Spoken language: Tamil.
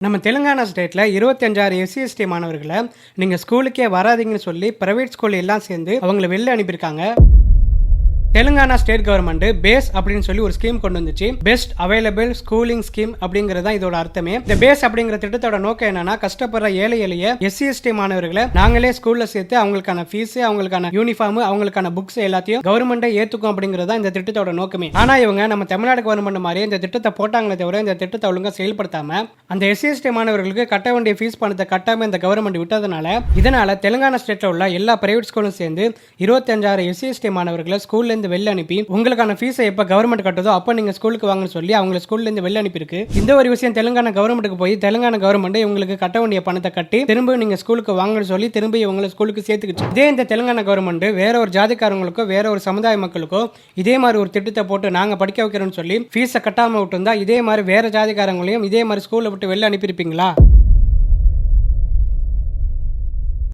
நம்ம தெலுங்கானா ஸ்டேட்ல 25,000 எஸ்சி எஸ்டி மாணவர்களை நீங்க ஸ்கூலுக்கே வராதீங்கன்னு சொல்லி பிரைவேட் ஸ்கூல்ல எல்லாம் சேர்ந்து அவங்களை வெளில அனுப்பியிருக்காங்க. தெலுங்கானா ஸ்டேட் கவர்மெண்ட் பேஸ் அப்படின்னு சொல்லி ஒரு ஸ்கீம் கொண்டு வந்துச்சு. பெஸ்ட் அவைலபிள் ஸ்கூலிங் ஸ்கீம் அப்படிங்கறத இதோட அர்த்தமே. இந்த பேஸ் அப்படிங்கிற திட்டத்தோட நோக்கம் என்னன்னா, கஷ்டப்படுற ஏழை எளிய எஸ்சி எஸ்டி மாணவர்களை நாங்களே ஸ்கூல்ல சேர்த்து அவங்களுக்கான ஃபீஸ், அவங்களுக்கான யூனிஃபார்ம், அவங்களுக்கான புக்ஸ் எல்லாத்தையும் கவர்மெண்டே ஏத்துக்கும் அப்படிங்கறத இந்த திட்டத்தோட நோக்கமே. ஆனா இவங்க நம்ம தமிழ்நாடு கவர்மெண்ட் மாதிரி இந்த திட்டத்தை போட்டாங்களே தவிர இந்த திட்டத்தை ஒழுங்கா செயல்படுத்தாம அந்த எஸ்சி எஸ்டி மாணவர்களுக்கு கட்ட வேண்டிய ஃபீஸ் பணத்தை கட்டாம இந்த கவர்மெண்ட் விட்டதுனால இதனால தெலுங்கானா ஸ்டேட்ல உள்ள எல்லா பிரைவேட் ஸ்கூலும் சேர்ந்து 25,000 எஸ்சி எஸ்டி மாணவர்களை ஸ்கூல்ல வெளில அனுப்பி உங்களுக்கான ஃபீஸை எப்ப கவர்மெண்ட் கட்டுதோ அப்ப நீங்க ஸ்கூலுக்கு வாங்கன்னு சொல்லி அவங்க ஸ்கூல்ல இருந்து வெளில அனுப்பி இருக்கு. இந்த ஒரு விஷயம் தெலுங்கானா கவர்மெண்ட்டுக்கு போய் தெலுங்கானா கவர்மெண்ட் உங்களுக்கு கட்ட வேண்டிய பணத்தை கட்டி திரும்ப நீங்க ஸ்கூலுக்கு வாங்கன்னு சொல்லி திரும்ப இவங்களை ஸ்கூலுக்கு சேர்த்துக்கிச்சு. இதே இந்த தெலுங்கானா கவர்மெண்ட் வேற ஒரு ஜாதிக்காரங்களுக்கோ வேற ஒரு சமுதாய மக்களுக்கோ இதே மாதிரி ஒரு திட்டத்தை போட்டு நாங்க படிக்க வைக்கிறோம்னு சொல்லி ஃபீஸை கட்டாம விட்டு இருந்தா இதே மாதிரி வேற ஜாதிக்காரங்களையும் இதே மாதிரி ஸ்கூல்ல விட்டு வெளில அனுப்பியிருப்பீங்களா?